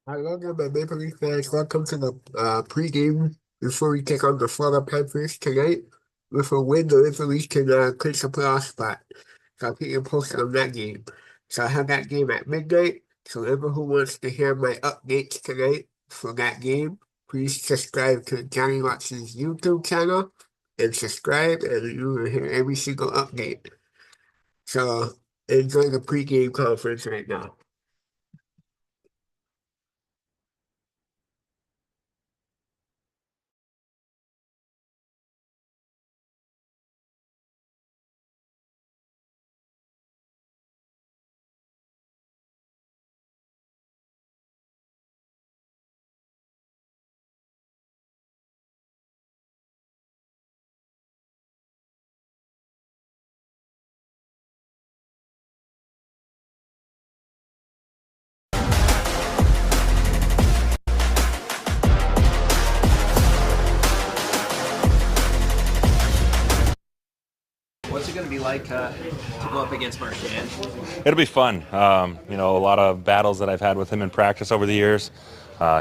Hello there, my Maple Leaf fans. Welcome to the pregame before we take on the Florida Panthers tonight. With a win, the Maple Leafs can clinch a playoff spot. So I'll keep you posted on that game. So I have that game at midnight. So whoever who wants to hear my updates tonight for that game, please subscribe to Jonnywatts' YouTube channel and subscribe, and you will hear every single update. So enjoy the pregame conference right now. What's it going to be like to go up against Marchand? It'll be fun. A lot of battles that I've had with him in practice over the years.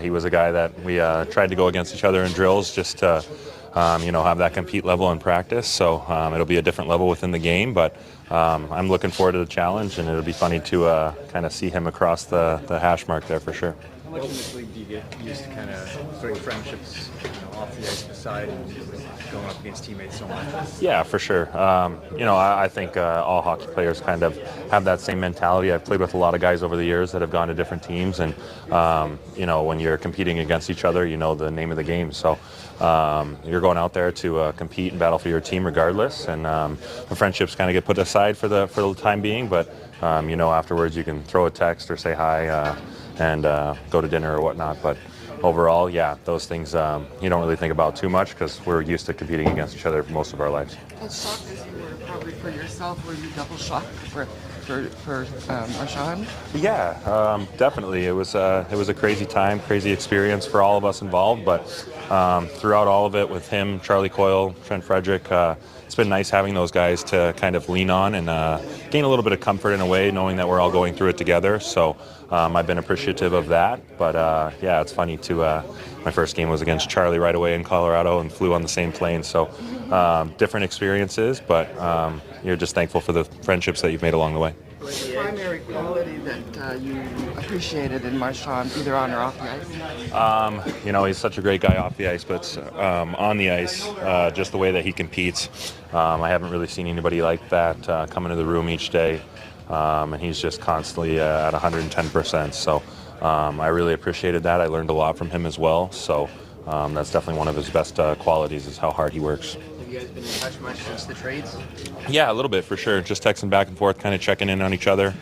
He was a guy that we tried to go against each other in drills just to, have that compete level in practice. So it'll be a different level within the game, but I'm looking forward to the challenge, and it'll be funny to kind of see him across the hash mark there for sure. How much in this league do you get used to kind of putting friendships off the ice aside and going up against teammates so much? Yeah, for sure. I think all hockey players kind of have that same mentality. I've played with a lot of guys over the years that have gone to different teams, and when you're competing against each other, you know the name of the game. So you're going out there to compete and battle for your team regardless, and the friendships kind of get put aside for the time being. But afterwards you can throw a text or say hi and go to dinner or whatnot. But overall, yeah, those things you don't really think about too much because we're used to competing against each other for most of our lives. As shocked as you were probably for yourself, were you double shocked for Marchand? Yeah, definitely. It was a crazy time, crazy experience for all of us involved. But throughout all of it, with him, Charlie Coyle, Trent Frederick, it's been nice having those guys to kind of lean on and gain a little bit of comfort in a way, knowing that we're all going through it together. So I've been appreciative of that. But yeah, it's funny to. My first game was against Charlie right away in Colorado and flew on the same plane. So different experiences, but you're just thankful for the friendships that you've made along the way. The primary quality that you appreciated in Marchand, either on or off the ice? He's such a great guy off the ice, but on the ice, just the way that he competes, I haven't really seen anybody like that come into the room each day, and he's just constantly at 110%. So I really appreciated that. I learned a lot from him as well. So that's definitely one of his best qualities is how hard he works. Have you guys been in touch much since the trades? Yeah, a little bit for sure. Just texting back and forth, kind of checking in on each other,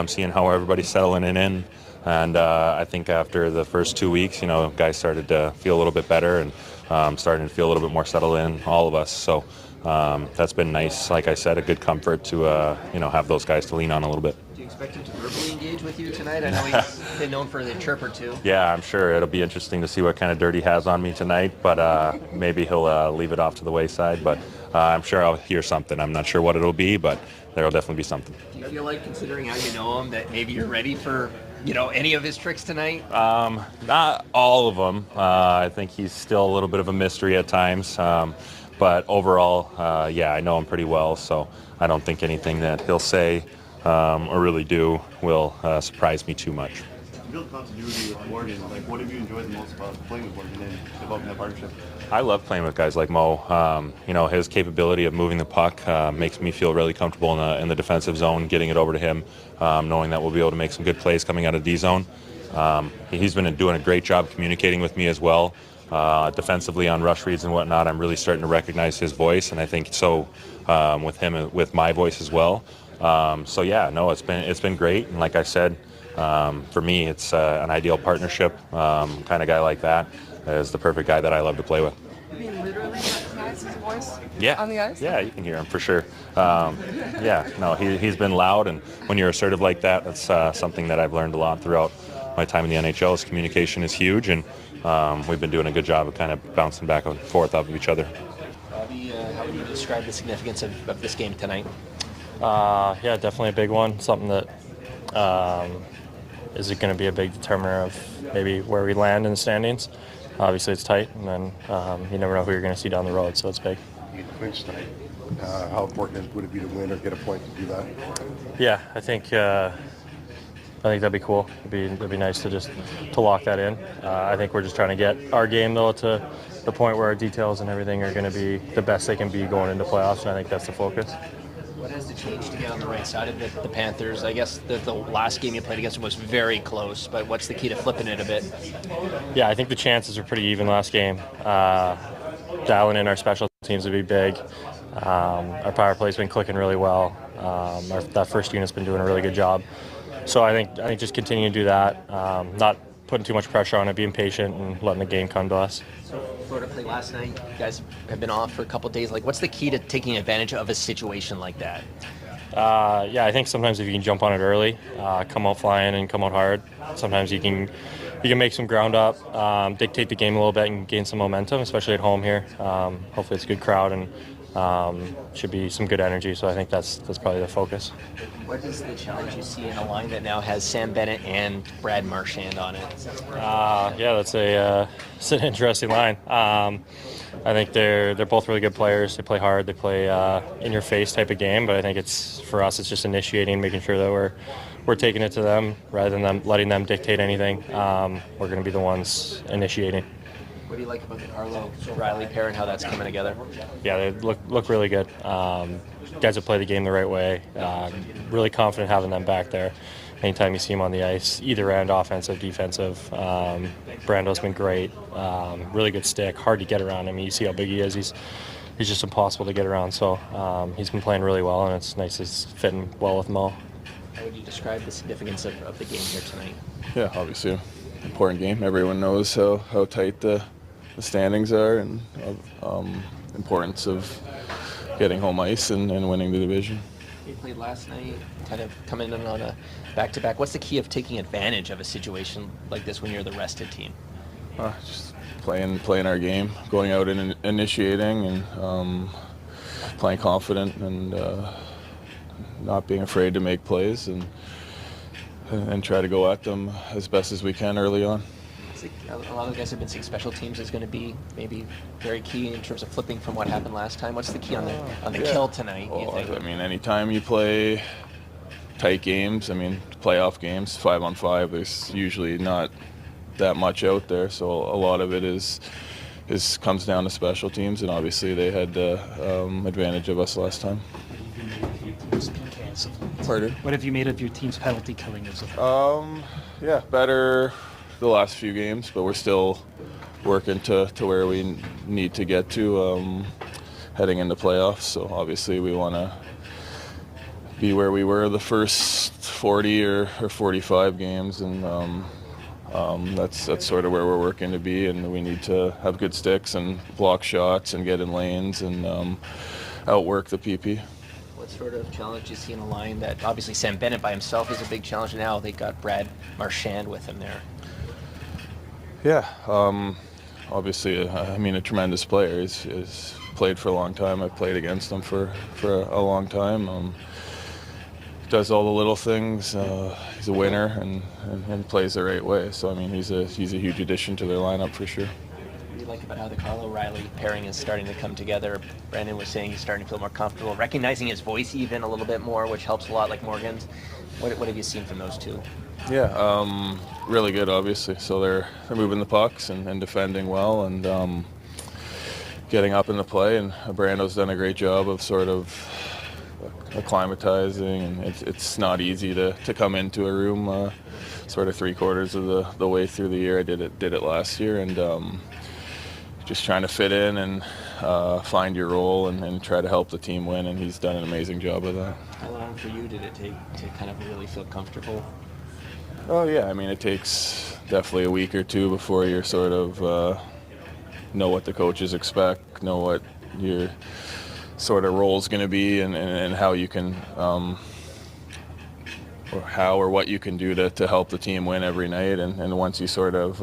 seeing how everybody's settling in. And I think after the first 2 weeks, guys started to feel a little bit better and starting to feel a little bit more settled in, all of us. So that's been nice. Like I said, a good comfort to, have those guys to lean on a little bit. Do you expect him to verbally engage with you tonight? I know he's been known for the chirp or two. Yeah, I'm sure it'll be interesting to see what kind of dirt he has on me tonight, but maybe he'll leave it off to the wayside. But I'm sure I'll hear something. I'm not sure what it'll be, but there'll definitely be something. Do you feel like, considering how you know him, that maybe you're ready for any of his tricks tonight? Not all of them. I think he's still a little bit of a mystery at times. But overall, yeah, I know him pretty well, so I don't think anything that he'll say or really do will surprise me too much. To build continuity with Morgan, what have you enjoyed the most about playing with Morgan and developing that partnership? I love playing with guys like Mo. His capability of moving the puck makes me feel really comfortable in the defensive zone, getting it over to him, knowing that we'll be able to make some good plays coming out of D zone. He's been doing a great job communicating with me as well. Defensively on rush reads and whatnot, I'm really starting to recognize his voice, and I think so with him, with my voice as well. It's been great, and like I said, for me, it's an ideal partnership. Kind of guy like that is the perfect guy that I love to play with. You mean literally recognize his voice Yeah. on the ice? Yeah, you can hear him for sure. He's been loud, and when you're assertive like that, that's something that I've learned a lot throughout my time in the NHL. Is communication is huge, and we've been doing a good job of kind of bouncing back and forth off of each other. How would you describe the significance of this game tonight? Yeah, definitely a big one. Something that is it going to be a big determiner of maybe where we land in the standings? Obviously, it's tight, and then you never know who you're going to see down the road, so it's big. You clinched tonight. How important would it be to win or get a point to do that? Yeah, I think that'd be cool. It'd be nice to lock that in. I think we're just trying to get our game though to the point where our details and everything are going to be the best they can be going into playoffs, and I think that's the focus. What has to change to get on the right side of the Panthers? I guess the last game you played against them was very close, but what's the key to flipping it a bit? Yeah, I think the chances were pretty even last game. Dialing in our special teams would be big. Our power play's been clicking really well. That first unit's been doing a really good job. So I think just continuing to do that, not putting too much pressure on it, being patient and letting the game come to us. Florida played last night. You guys have been off for a couple of days. What's the key to taking advantage of a situation like that? Yeah, I think sometimes if you can jump on it early, come out flying and come out hard, sometimes you can make some ground up, dictate the game a little bit and gain some momentum, especially at home here. Hopefully it's a good crowd and should be some good energy, so I think that's probably the focus. What is the challenge you see in a line that now has Sam Bennett and Brad Marchand on it? Yeah, it's an interesting line. I think they're both really good players. They play hard. They play in your face type of game. But I think for us it's just initiating, making sure that we're taking it to them rather than letting them dictate anything. We're going to be the ones initiating. What do you like about the Carlo Riley pair and how that's coming together? Yeah, they look really good. Guys that play the game the right way. Really confident having them back there. Anytime you see them on the ice, either end, offensive, defensive. Brando's been great. Really good stick, hard to get around. I mean, you see how big he is. He's just impossible to get around. So he's been playing really well, and it's nice he's fitting well with Mo. How would you describe the significance of the game here tonight? Yeah, obviously, important game. Everyone knows how tight the standings are, and importance of getting home ice and winning the division. You played last night, kind of coming in on a back-to-back. What's the key of taking advantage of a situation like this when you're the rested team? Just playing our game, going out and initiating, and playing confident, and not being afraid to make plays, and try to go at them as best as we can early on. A lot of the guys have been saying special teams is going to be maybe very key in terms of flipping from what happened last time. What's the key on the kill tonight, you think? I mean, anytime you play tight games, I mean, playoff games, 5-on-5, there's usually not that much out there. So a lot of it comes down to special teams, and obviously they had the advantage of us last time. Pardon? What have you made of your team's penalty killing as Yeah, better the last few games, but we're still working to where we need to get to heading into playoffs. So obviously we want to be where we were the first 40 or 45 games, and that's sort of where we're working to be, and we need to have good sticks and block shots and get in lanes and outwork the PP. What sort of challenge do you see in a line that obviously Sam Bennett by himself is a big challenge, and now they got Brad Marchand with him there? Yeah, obviously, I mean, a tremendous player. He's played for a long time. I've played against him for a long time. Does all the little things. He's a winner and plays the right way. So I mean, he's a huge addition to their lineup for sure. What do you like about how the Carlo Riley pairing is starting to come together? Brandon was saying he's starting to feel more comfortable, recognizing his voice even a little bit more, which helps a lot, like Morgan's. What have you seen from those two? Yeah, really good, obviously. So they're moving the pucks and defending well, and getting up in the play. And Brando's done a great job of sort of acclimatizing, and it's not easy to come into a room sort of 3/4 of the way through the year. I did it last year, and just trying to fit in and find your role and try to help the team win, and he's done an amazing job of that. How long for you did it take to kind of really feel comfortable? Oh yeah, I mean, it takes definitely a week or two before you're sort of know what the coaches expect, know what your sort of role is going to be, and how you can or what you can do to help the team win every night. And once you sort of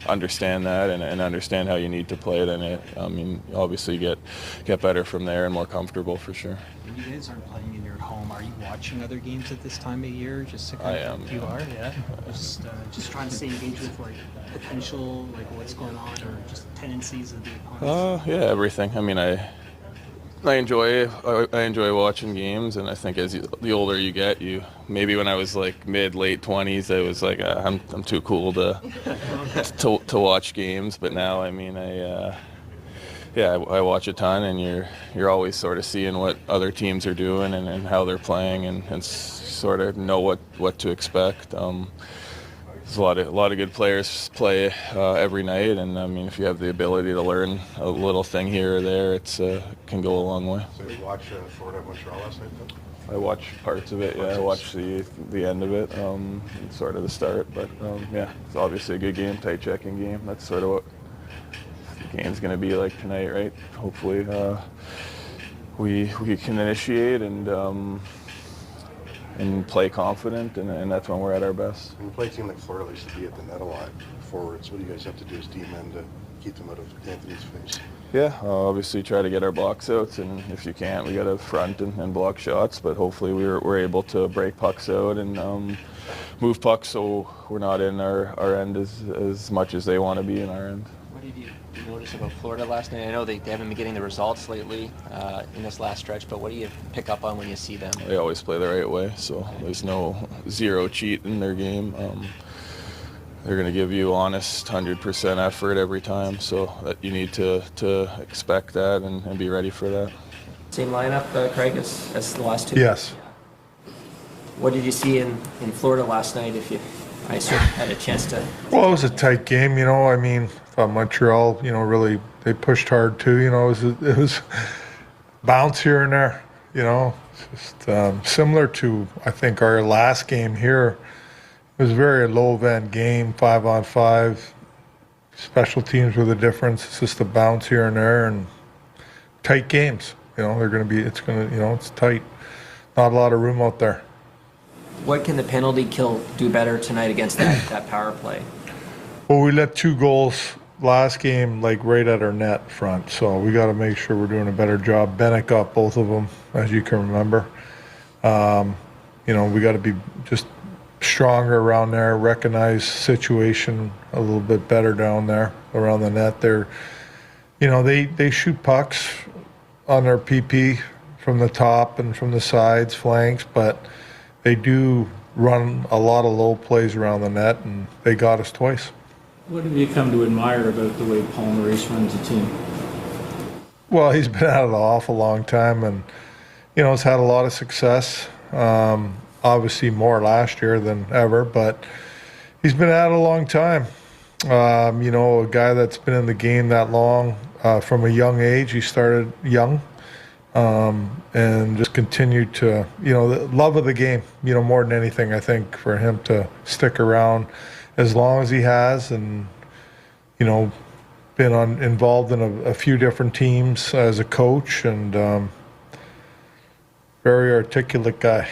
understand that and understand how you need to play, then I mean, obviously you get better from there and more comfortable for sure. When you guys aren't playing in your home, Are you watching other games at this time of year? Just to kind I of, am. You are, yeah. Just trying to stay engaged with like potential, like what's going on, or just tendencies of the opponents. Yeah, everything. I mean, I enjoy watching games, and I think the older you get, maybe when I was like late 20s, I was like I'm too cool to watch games, but now I mean I watch a ton, and you're always sort of seeing what other teams are doing and how they're playing, and sort of know what to expect. There's a lot of good players play every night, and I mean, if you have the ability to learn a little thing here or there, it can go a long way. So you watch Florida Montreal last night, though? I watched parts of it. Yeah, I watched the end of it, sort of the start. But yeah, it's obviously a good game, tight checking game. That's sort of what the game's going to be like tonight, right? Hopefully, we can initiate and play confident, and that's when we're at our best. When you play a team like Florida, they used to be at the net a lot, forwards. What do you guys have to do as D-men to keep them out of Anthony's face? Yeah, obviously try to get our box outs, and if you can't, we got to front and block shots. But hopefully we're able to break pucks out and move pucks so we're not in our end as much as they want to be in our end. What did you notice about Florida last night? I know they haven't been getting the results lately in this last stretch, but what do you pick up on when you see them? They always play the right way, so there's no zero cheat in their game. They're going to give you honest 100% effort every time, so that you need to expect that and be ready for that. Same lineup, Craig, as the last two? Yes. What did you see in Florida last night, I assume had a chance to... Well, it was a tight game, I mean, thought Montreal, really, they pushed hard too, it was bounce here and there, just similar to, I think, our last game here. It was a very low-event game, 5-on-5. Special teams were the difference. It's just a bounce here and there, and tight games. It's tight. Not a lot of room out there. What can the penalty kill do better tonight against that power play? Well, we let 2 goals last game, right at our net front, so we got to make sure we're doing a better job. Bennett got both of them, as you can remember. We got to be just stronger around there, recognize situation a little bit better down there around the net. They shoot pucks on their PP from the top and from the sides, flanks, but they do run a lot of low plays around the net, and they got us twice. What have you come to admire about the way Paul Maurice runs a team? Well, he's been at it an awful long time, and has had a lot of success. Obviously more last year than ever, but he's been at it a long time. A guy that's been in the game that long, from a young age. He started young, and just continued to, the love of the game, more than anything, I think, for him to stick around as long as he has, and, been involved in a few different teams as a coach, and very articulate guy.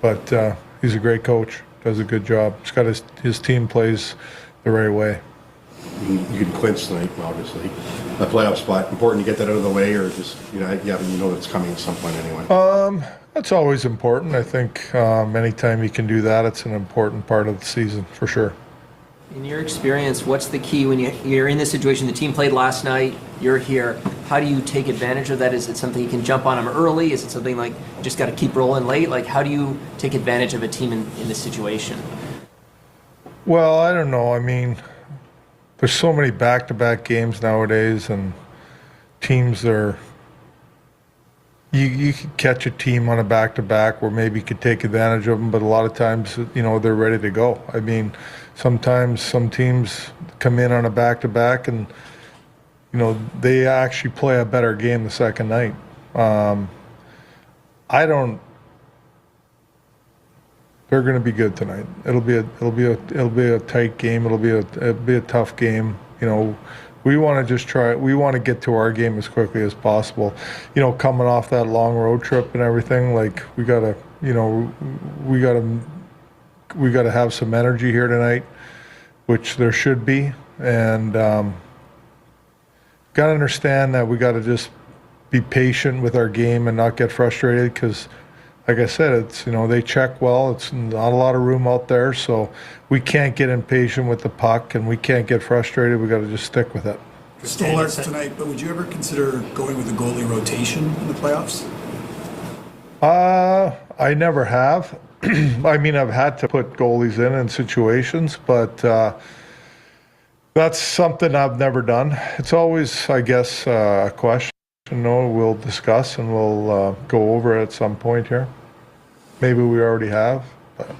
But he's a great coach, does a good job. He's got his team plays the right way. You can clinch tonight, obviously. A playoff spot, important to get that out of the way, or just, it's coming at some point anyway? That's always important. I think anytime you can do that, it's an important part of the season, for sure. In your experience, what's the key when you're in this situation? The team played last night, you're here. How do you take advantage of that? Is it something you can jump on them early? Is it something like you just got to keep rolling late? How do you take advantage of a team in this situation? Well, I don't know. I mean, there's so many back-to-back games nowadays, and teams are... You could catch a team on a back-to-back where maybe you could take advantage of them, but a lot of times, they're ready to go. I mean, sometimes some teams come in on a back-to-back and, they actually play a better game the second night. They're going to be good tonight. It'll be a tight game. It'll be a tough game. We want to just try. We want to get to our game as quickly as possible. Coming off that long road trip and everything, we gotta have some energy here tonight, which there should be, and got to understand that we got to just be patient with our game and not get frustrated, because like I said, it's, they check well. It's not a lot of room out there, so we can't get impatient with the puck and we can't get frustrated. We got to just stick with it. Stolarz tonight, but would you ever consider going with a goalie rotation in the playoffs? I never have. I mean, I've had to put goalies in situations, but that's something I've never done. It's always, I guess, a question. We'll discuss and we'll go over it at some point here. Maybe we already have. But,